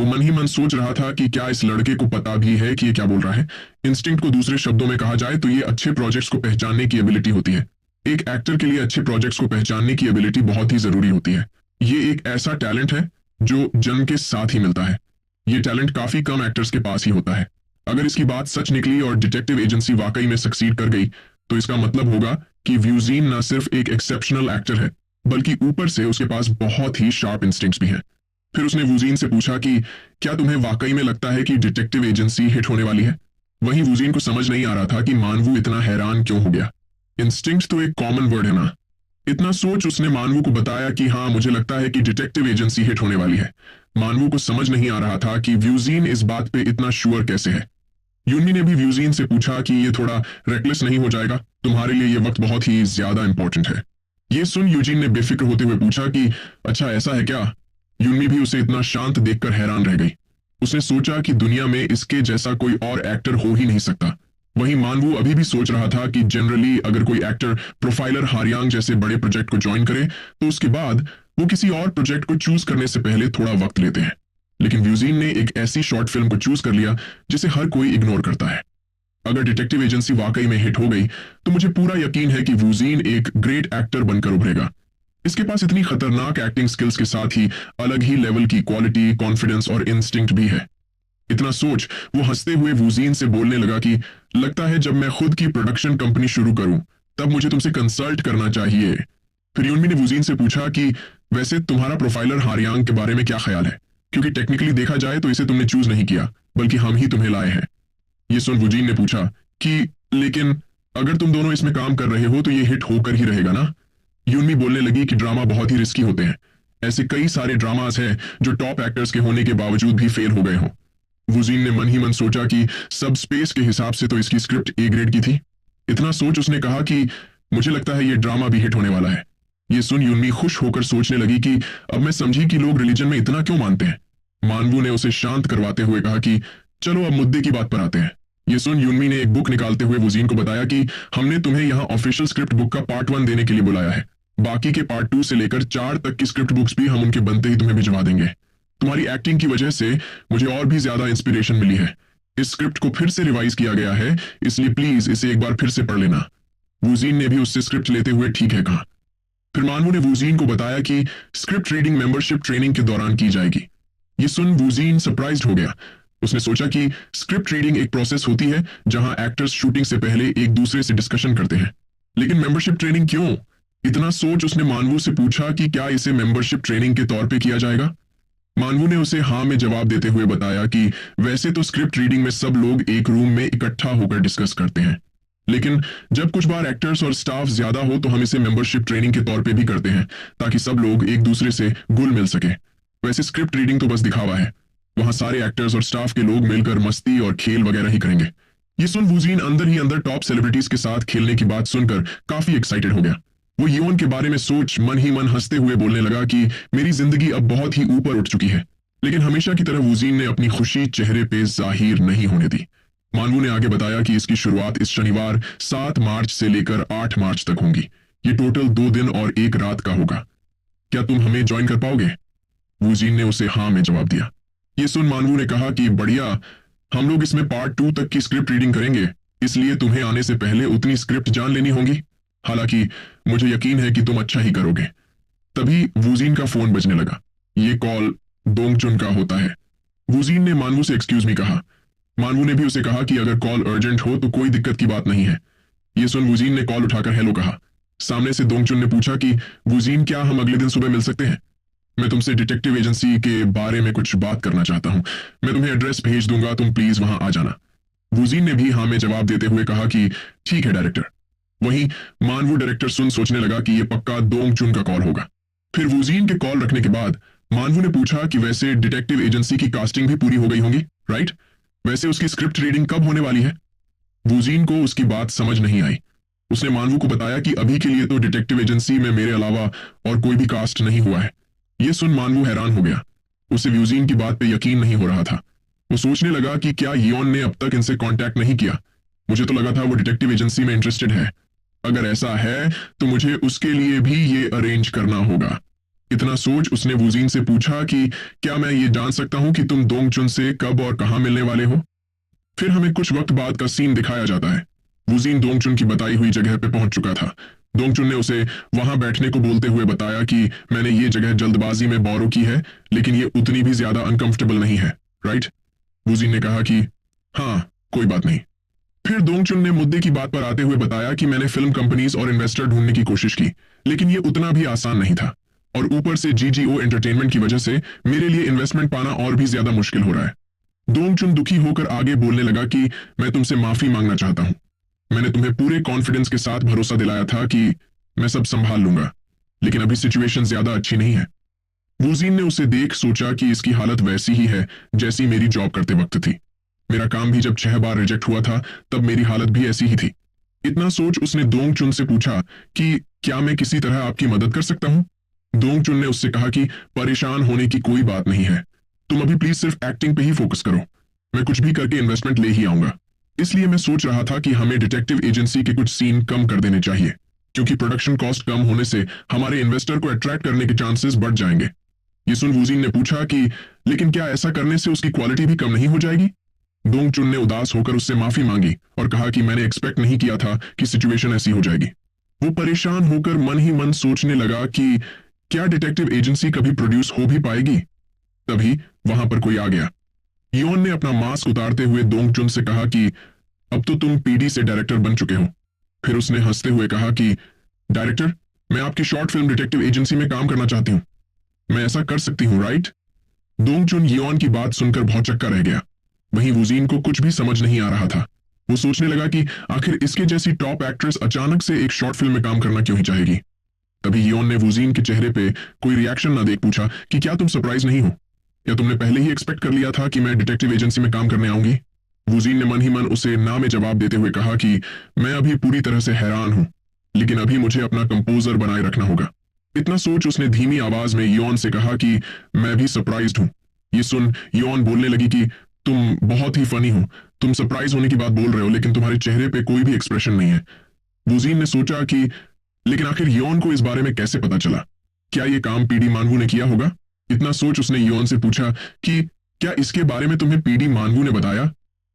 वो मन ही मन सोच रहा था कि क्या इस लड़के को पता भी है कि ये क्या बोल रहा है। इंस्टिंक्ट को दूसरे शब्दों में कहा जाए तो ये अच्छे प्रोजेक्ट्स को पहचानने की एबिलिटी होती है। एक एक्टर के लिए अच्छे प्रोजेक्ट्स को पहचानने की एबिलिटी बहुत ही जरूरी होती है। ये एक ऐसा टैलेंट है जो जन्म के साथ ही मिलता है। ये टैलेंट काफी कम एक्टर्स के पास ही होता है। अगर इसकी बात सच निकली और डिटेक्टिव एजेंसी वाकई में सक्सीड कर गई तो इसका मतलब होगा कि व्यूजीन न सिर्फ एक एक्सेप्शनल एक्टर है बल्कि ऊपर से उसके पास बहुत ही शार्प इंस्टिंक्ट्स भी हैं। फिर उसने वूजीन से पूछा कि क्या तुम्हें वाकई में लगता है कि डिटेक्टिव एजेंसी हिट होने वाली है। वहीं वूजीन को समझ नहीं आ रहा था कि मानवू इतना हैरान क्यों हो गया। इंस्टिंक्ट तो एक कॉमन वर्ड है ना। इतना सोच उसने मानवू को बताया कि हाँ, मुझे लगता है कि डिटेक्टिव एजेंसी हिट होने वाली है। मानवू को समझ नहीं आ रहा था कि व्यूजीन इस बात पे इतना श्योर कैसे है। यूनमी ने भी व्यूजीन से पूछा कि ये थोड़ा रेकलेस नहीं हो जाएगा, तुम्हारे लिए ये वक्त बहुत ही ज्यादा इंपॉर्टेंट है। ये सुन यूजीन ने बेफिक्र होते हुए पूछा कि अच्छा ऐसा है क्या। यूनमी भी उसे इतना शांत देखकर हैरान रह गई। उसने सोचा कि दुनिया में इसके जैसा कोई और एक्टर हो ही नहीं सकता। वहीं मानवू अभी भी सोच रहा था कि जनरली अगर कोई एक्टर प्रोफाइलर हारियांग जैसे बड़े प्रोजेक्ट को ज्वाइन करे तो उसके बाद वो किसी और प्रोजेक्ट को चूज करने से पहले थोड़ा वक्त लेते हैं। लेकिन व्यूजीन ने एक ऐसी शॉर्ट फिल्म को चूज कर लिया जिसे हर कोई इग्नोर करता है। अगर डिटेक्टिव एजेंसी वाकई में हिट हो गई तो मुझे पूरा यकीन है कि व्यूजीन एक ग्रेट एक्टर बनकर उभरेगा। इसके पास इतनी खतरनाक एक्टिंग स्किल्स के साथ ही अलग ही लेवल की क्वालिटी, कॉन्फिडेंस और इंस्टिंक्ट भी है। इतना सोच वो हंसते हुए वूजीन से बोलने लगा कि लगता है जब मैं खुद की प्रोडक्शन कंपनी शुरू करूं तब मुझे तुमसे कंसल्ट करना चाहिए। फिर यूनमी ने वूजीन से पूछा कि वैसे तुम्हारा प्रोफाइलर हारियांग के बारे में क्या ख्याल है, क्योंकि टेक्निकली देखा जाए तो इसे तुमने चूज नहीं किया बल्कि हम ही तुम्हें लाए हैं। ये सुन वूजीन ने पूछा कि लेकिन अगर तुम दोनों इसमें काम कर रहे हो तो ये हिट होकर ही रहेगा ना। यूनमी बोलने लगी कि ड्रामा बहुत ही रिस्की होते हैं। ऐसे कई सारे ड्रामास हैं जो टॉप एक्टर्स के होने के बावजूद भी फेल हो गए हों। वुजीन ने मन ही मन सोचा कि सब स्पेस के हिसाब से तो इसकी स्क्रिप्ट ए ग्रेड की थी। इतना सोच उसने कहा कि मुझे लगता है ये ड्रामा भी हिट होने वाला है। ये सुन यूनमी खुश होकर सोचने लगी कि अब मैं समझी कि लोग रिलीजन में इतना क्यों मानते हैं। मानवू ने उसे शांत करवाते हुए कहा कि चलो अब मुद्दे की बात पर आते हैं। ये सुन यूनमी ने एक बुक निकालते हुए वुजीन को बताया कि हमने तुम्हें यहाँ ऑफिशियल स्क्रिप्ट बुक का पार्ट 1 देने के लिए बुलाया है। बाकी के पार्ट 2 से लेकर 4 तक की स्क्रिप्ट बुक्स भी हम उनके बनते ही तुम्हें भिजवा देंगे। तुम्हारी एक्टिंग की वजह से मुझे और भी ज्यादा इंस्पिरेशन मिली है। इस स्क्रिप्ट को फिर से रिवाइज किया गया है, इसलिए प्लीज इसे एक बार फिर से पढ़ लेना। वुजीन ने भी उससे स्क्रिप्ट लेते हुए ठीक है कहा। फिर मानवू ने वुजीन को बताया कि स्क्रिप्ट रीडिंग मेंबरशिप ट्रेनिंग के दौरान की जाएगी। ये सुन वुजीन सरप्राइज्ड हो गया। उसने सोचा कि स्क्रिप्ट रीडिंग एक प्रोसेस होती है जहां एक्टर्स शूटिंग से पहले एक दूसरे से डिस्कशन करते हैं, लेकिन मेंबरशिप ट्रेनिंग क्यों। इतना सोच उसने मानवू से पूछा कि क्या इसे मेंबरशिप ट्रेनिंग के तौर पे किया जाएगा। मानवू ने उसे हाँ में जवाब देते हुए बताया कि वैसे तो स्क्रिप्ट रीडिंग में सब लोग एक रूम में इकट्ठा होकर डिस्कस करते हैं, लेकिन जब कुछ बार एक्टर्स और स्टाफ ज्यादा हो तो हम इसे मेंबरशिप ट्रेनिंग के तौर पे भी करते हैं ताकि सब लोग एक दूसरे से घुल मिल सके। वैसे स्क्रिप्ट रीडिंग तो बस दिखावा है, वहां सारे एक्टर्स और स्टाफ के लोग मिलकर मस्ती और खेल वगैरह ही करेंगे। ये सुन वुजीन अंदर ही अंदर टॉप सेलिब्रिटीज के साथ खेलने की बात सुनकर काफी एक्साइटेड हो गया। वो योन के बारे में सोच मन ही मन हंसते हुए बोलने लगा कि मेरी जिंदगी अब बहुत ही ऊपर उठ चुकी है। लेकिन हमेशा की तरह वुजीन ने अपनी खुशी चेहरे पे जाहिर नहीं होने दी। मानवू ने आगे बताया कि इसकी शुरुआत इस शनिवार 7 मार्च से लेकर 8 मार्च तक होगी। ये टोटल 2 दिन और 1 रात का होगा। क्या तुम हमें ज्वाइन कर पाओगे। वुजीन ने उसे हाँ में जवाब दिया। ये सुन मानवू ने कहा कि बढ़िया, हम लोग इसमें पार्ट 2 तक की स्क्रिप्ट रीडिंग करेंगे, इसलिए तुम्हें आने से पहले उतनी स्क्रिप्ट जान लेनी होगी। हालांकि मुझे यकीन है कि तुम अच्छा ही करोगे। तभी वुजीन का फोन बजने लगा। ये कॉल दोंगचुन का होता है। वुजीन ने मानवू से एक्सक्यूज मी कहा। मानवू ने भी उसे कहा कि अगर कॉल अर्जेंट हो तो कोई दिक्कत की बात नहीं है। ये सुन वुजीन ने कॉल उठाकर हेलो कहा। सामने से दोंगचुन ने पूछा कि वुजीन, क्या हम अगले दिन सुबह मिल सकते हैं। मैं तुमसे डिटेक्टिव एजेंसी के बारे में कुछ बात करना चाहता हूं। मैं तुम्हें एड्रेस भेज दूंगा, तुम प्लीज वहां आ जाना। वुजीन ने भी हाँ में जवाब देते हुए कहा कि ठीक है डायरेक्टर। वहीं मानवू डायरेक्टर सुन सोचने लगा कि यह पक्का दोंगचुन का कॉल होगा। फिर वुजीन के कॉल रखने के बाद मानवू ने पूछा कि वैसे डिटेक्टिव एजेंसी की कास्टिंग भी पूरी हो गई होगी, राइट। वैसे उसकी स्क्रिप्ट रीडिंग कब होने वाली है। वुजीन को उसकी बात समझ नहीं आई। उसने मानवू को बताया कि अभी के लिए तो डिटेक्टिव एजेंसी में मेरे अलावा और कोई भी कास्ट नहीं हुआ है। यह सुन मानवू हैरान हो गया। उसे वुजीन की बात पे यकीन नहीं हो रहा था। वो सोचने लगा कि क्या योन ने अब तक इनसे कांटेक्ट नहीं किया। मुझे तो लगा था वो डिटेक्टिव एजेंसी में इंटरेस्टेड है। अगर ऐसा है तो मुझे उसके लिए भी ये अरेंज करना होगा। इतना सोच उसने वूजिन से पूछा कि क्या मैं ये जान सकता हूं कि तुम दोंगचुन से कब और कहां मिलने वाले हो। फिर हमें कुछ वक्त बाद का सीन दिखाया जाता है। वूजिन दोंगचुन की बताई हुई जगह पे पहुंच चुका था। दोंगचुन ने उसे वहां बैठने को बोलते हुए बताया कि मैंने ये जगह जल्दबाजी में बोरो की है, लेकिन ये उतनी भी ज्यादा अनकंफर्टेबल नहीं है, राइट? वूजिन ने कहा कि हाँ, कोई बात नहीं। फिर दोंगचुन ने मुद्दे की बात पर आते हुए बताया कि मैंने फिल्म कंपनीज और इन्वेस्टर ढूंढने की कोशिश की, लेकिन ये उतना भी आसान नहीं था, और ऊपर से जीजीओ एंटरटेनमेंट की वजह से मेरे लिए इन्वेस्टमेंट पाना और भी ज्यादा मुश्किल हो रहा है। दोंगचुन दुखी होकर आगे बोलने लगा कि मैं तुमसे माफी मांगना चाहता हूं। मैंने तुम्हें पूरे कॉन्फिडेंस के साथ भरोसा दिलाया था कि मैं सब संभाल लूंगा, लेकिन अभी सिचुएशन ज्यादा अच्छी नहीं है। वूजिन ने उसे देख सोचा कि इसकी हालत वैसी ही है जैसी मेरी जॉब करते वक्त थी। मेरा काम भी जब 6 बार रिजेक्ट हुआ था तब मेरी हालत भी ऐसी ही थी। इतना सोच उसने दोंगचुन से पूछा कि क्या मैं किसी तरह आपकी मदद कर सकता हूं। दोंगचुन ने उससे कहा कि परेशान होने की कोई बात नहीं है, तुम अभी प्लीज सिर्फ एक्टिंग पे ही फोकस करो, मैं कुछ भी करके इन्वेस्टमेंट ले ही आऊंगा। इसलिए मैं सोच रहा था कि हमें डिटेक्टिव एजेंसी के कुछ सीन कम कर देने चाहिए, क्योंकि प्रोडक्शन कॉस्ट कम होने से हमारे इन्वेस्टर को अट्रैक्ट करने के चांसेस बढ़ जाएंगे। ये सुन वूजिन ने पूछा कि लेकिन क्या ऐसा करने से उसकी क्वालिटी भी कम नहीं हो जाएगी। दोंगचुन ने उदास होकर उससे माफी मांगी और कहा कि मैंने एक्सपेक्ट नहीं किया था कि सिचुएशन ऐसी हो जाएगी। वो परेशान होकर मन ही मन सोचने लगा कि क्या डिटेक्टिव एजेंसी कभी प्रोड्यूस हो भी पाएगी। तभी वहां पर कोई आ गया। योन ने अपना मास्क उतारते हुए दोंगचुन से कहा कि अब तो तुम पीडी से डायरेक्टर बन चुके हो। फिर उसने हंसते हुए कहा कि डायरेक्टर, मैं आपकी शॉर्ट फिल्म डिटेक्टिव एजेंसी में काम करना चाहती हूँ, मैं ऐसा कर सकती हूँ, राइट? दोंगचुन योन की बात सुनकर भौचक्का रह गया। वहीं वूजिन को कुछ भी समझ नहीं आ रहा था। वो सोचने लगा कि आखिर इसके जैसी टॉप एक्ट्रेस अचानक से एक शॉर्ट फिल्म में काम करना क्यों ही चाहेगी। तभी योन ने वूजिन के चेहरे पे कोई रिएक्शन ना देख पूछा कि क्या तुम सरप्राइज नहीं हो, या तुमने पहले ही एक्सपेक्ट कर लिया था कि मैं डिटेक्टिव एजेंसी में काम करने आऊंगी। वूजिन ने मन ही मन उसे ना में जवाब देते हुए कहा कि मैं अभी पूरी तरह से हैरान हूं, लेकिन अभी मुझे अपना कंपोजर बनाए रखना होगा। इतना सोच उसने धीमी आवाज में योन से कहा कि मैं भी सरप्राइज्ड हूं। ये सुन योन बोलने लगी कि तुम बहुत ही फनी हो, तुम सरप्राइज होने की बात बोल रहे हो, लेकिन तुम्हारे चेहरे पे कोई भी एक्सप्रेशन नहीं है। वूजिन ने सोचा कि लेकिन आखिर योन को इस बारे में कैसे पता चला? क्या ये काम पीडी मानवू ने किया होगा? इतना सोच उसने योन से पूछा कि क्या इसके बारे में तुम्हें पीडी मानवू ने बताया?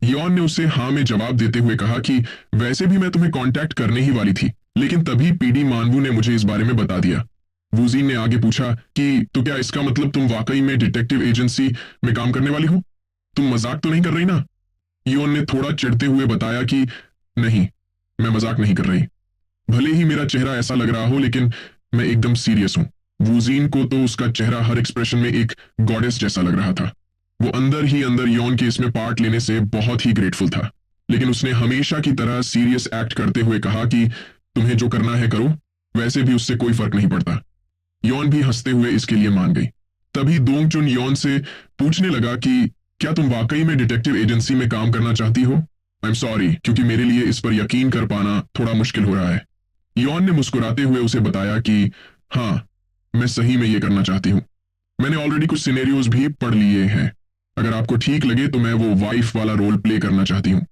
योन ने उसे हाँ में जवाब देते हुए कहा कि वैसे भी मैं तुम्हें कांटेक्ट करने ही वाली थी, लेकिन तभी पीडी मानवू ने मुझे इस बारे में बता दिया। वूजिन ने आगे पूछा कि तो क्या इसका मतलब तुम वाकई में डिटेक्टिव एजेंसी में काम करने वाली हो? तुम मजाक तो नहीं कर रही ना? योन ने थोड़ा चिढ़ते हुए बताया कि नहीं, मैं मजाक नहीं कर रही। भले ही मेरा चेहरा ऐसा लग रहा हो, लेकिन मैं एकदम सीरियस हूं। वूजिन को तो उसका चेहरा हर एक्सप्रेशन में एक गॉडेस जैसा लग रहा था। वो अंदर ही अंदर योन के इसमें पार्ट लेने से बहुत ही ग्रेटफुल था, लेकिन उसने हमेशा की तरह सीरियस एक्ट करते हुए कहा कि तुम्हें जो करना है करो, वैसे भी उससे कोई फर्क नहीं पड़ता। योन भी हंसते हुए इसके लिए मान गई। तभी दोंगचुन योन से पूछने लगा कि क्या तुम वाकई में डिटेक्टिव एजेंसी में काम करना चाहती हो? आई एम सॉरी, क्योंकि मेरे लिए इस पर यकीन कर पाना थोड़ा मुश्किल हो रहा है। योन ने मुस्कुराते हुए उसे बताया कि हाँ, मैं सही में ये करना चाहती हूँ। मैंने ऑलरेडी कुछ सिनेरियोज भी पढ़ लिए हैं। अगर आपको ठीक लगे तो मैं वो वाइफ वाला रोल प्ले करना चाहती हूँ।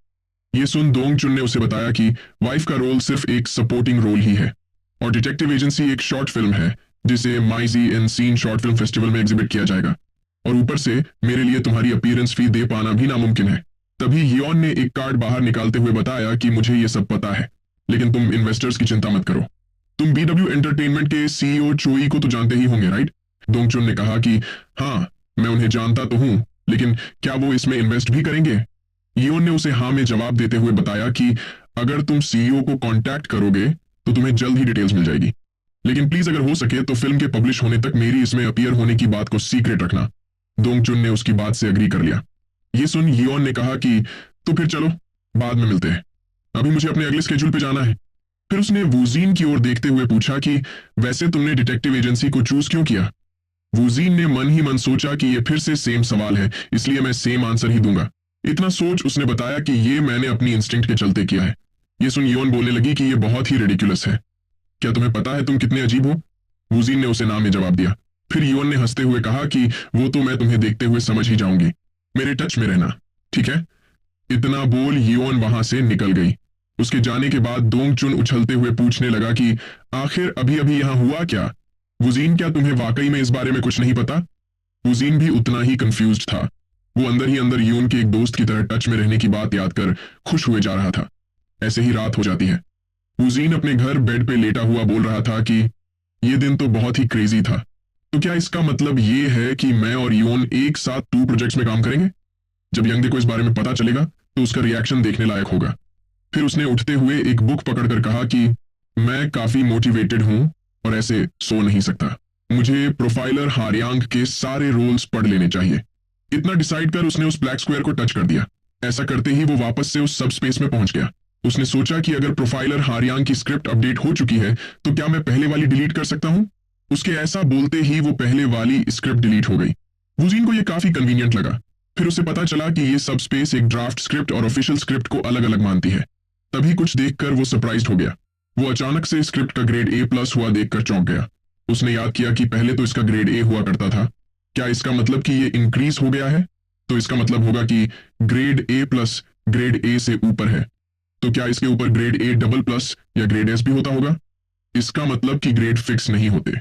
ये सुन दोंगचुन ने उसे बताया कि वाइफ का रोल सिर्फ एक सपोर्टिंग रोल ही है, और डिटेक्टिव एजेंसी एक शॉर्ट फिल्म है जिसे माइजी एंड सीन शॉर्ट फिल्म फेस्टिवल में एग्जिबिट किया जाएगा, और ऊपर से मेरे लिए तुम्हारी अपीयरेंस फी दे पाना भी नामुमकिन है। तभी योन ने एक कार्ड बाहर निकालते हुए बताया कि मुझे ये सब पता है, लेकिन तुम इन्वेस्टर्स की चिंता मत करो। तुम बीडब्ल्यू एंटरटेनमेंट के सीईओ चोई को तो जानते ही होंगे, राइट? दोंगचुन ने कहा कि हाँ, मैं उन्हें जानता तो हूं, लेकिन क्या वो इसमें इन्वेस्ट भी करेंगे? योन ने उसे हाँ में जवाब देते हुए बताया कि अगर तुम सीईओ को कांटेक्ट करोगे तो तुम्हें जल्द ही डिटेल्स मिल जाएगी, लेकिन प्लीज अगर हो सके तो फिल्म के पब्लिश होने तक मेरी इसमें अपीयर होने की बात को सीक्रेट रखना। दोंगचुन ने उसकी बात से एग्री कर लिया। ये सुन योन ने कहा कि तो फिर चलो बाद में मिलते हैं, अभी मुझे अपने अगले स्केड्यूल पे जाना है। फिर उसने वूजिन की ओर देखते हुए पूछा कि वैसे तुमने डिटेक्टिव एजेंसी को चूज क्यों किया? वूजिन ने मन ही मन सोचा कि ये फिर से सेम सवाल है, इसलिए मैं सेम आंसर ही दूंगा। इतना सोच उसने बताया कि ये मैंने अपनी इंस्टिंक्ट के चलते किया है। ये सुन योन बोलने लगी कि ये बहुत ही रेडिकुलस है। क्या तुम्हें पता है तुम कितने अजीब हो? वूजिन ने उसे ना में जवाब दिया। फिर योन ने हंसते हुए कहा कि वो तो मैं तुम्हें देखते हुए समझ ही जाऊंगी, मेरे टच में रहना, ठीक है? इतना बोल योन वहां से निकल गई। उसके जाने के बाद दोंगचुन उछलते हुए पूछने लगा कि आखिर अभी अभी यहां हुआ क्या? वुजीन, क्या तुम्हें वाकई में इस बारे में कुछ नहीं पता? वुजीन भी उतना ही कंफ्यूज्ड था। वो अंदर ही अंदर यून के एक दोस्त की तरह टच में रहने की बात याद कर खुश हुए जा रहा था। ऐसे ही रात हो जाती है। वुजीन अपने घर बेड पे लेटा हुआ बोल रहा था कि ये दिन तो बहुत ही क्रेजी था। तो क्या इसका मतलब ये है कि मैं और यून एक साथ 2 प्रोजेक्ट्स में काम करेंगे? जब यंगदे को इस बारे में पता चलेगा तो उसका रिएक्शन देखने लायक होगा। फिर उसने उठते हुए एक बुक पकड़कर कहा कि मैं काफी मोटिवेटेड हूं और ऐसे सो नहीं सकता। मुझे प्रोफाइलर हारियांग के सारे रोल्स पढ़ लेने चाहिए। इतना डिसाइड कर उसने उस ब्लैक स्क्वायर को टच कर दिया। ऐसा करते ही वो वापस से उस सब स्पेस में पहुंच गया। उसने सोचा कि अगर प्रोफाइलर हारियांग की स्क्रिप्ट अपडेट हो चुकी है तो क्या मैं पहले वाली डिलीट कर सकता हूं? उसके ऐसा बोलते ही वो पहले वाली स्क्रिप्ट डिलीट हो गई। वुजीन को यह काफी कन्वीनियंट लगा। फिर उसे पता चला कि ये सब स्पेस एक ड्राफ्ट स्क्रिप्ट और ऑफिशियल स्क्रिप्ट को अलग अलग मानती है। तभी कुछ देखकर वो सरप्राइज्ड हो गया। वो अचानक से स्क्रिप्ट का ग्रेड A+ हुआ देखकर चौंक गया। उसने याद किया कि पहले तो इसका ग्रेड A हुआ करता था। क्या इसका मतलब कि ये इंक्रीज हो गया है? तो इसका मतलब होगा कि ग्रेड A+ ग्रेड A से ऊपर है। तो क्या इसके ऊपर ग्रेड A++ या ग्रेड S भी होता होगा? इसका मतलब कि ग्रेड फिक्स नहीं होते।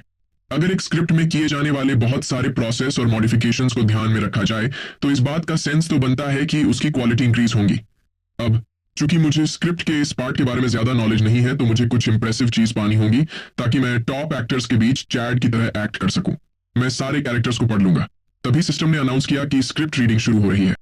अगर एक स्क्रिप्ट में किए जाने वाले बहुत सारे प्रोसेस और मॉडिफिकेशंस को ध्यान में रखा जाए तो इस बात का सेंस तो बनता है कि उसकी क्वालिटी इंक्रीज होंगी। अब चूंकि मुझे स्क्रिप्ट के इस पार्ट के बारे में ज्यादा नॉलेज नहीं है तो मुझे कुछ इंप्रेसिव चीज पानी होगी ताकि मैं टॉप एक्टर्स के बीच चैड की तरह एक्ट कर सकूं। मैं सारे कैरेक्टर्स को पढ़ लूंगा। तभी सिस्टम ने अनाउंस किया कि स्क्रिप्ट रीडिंग शुरू हो रही है।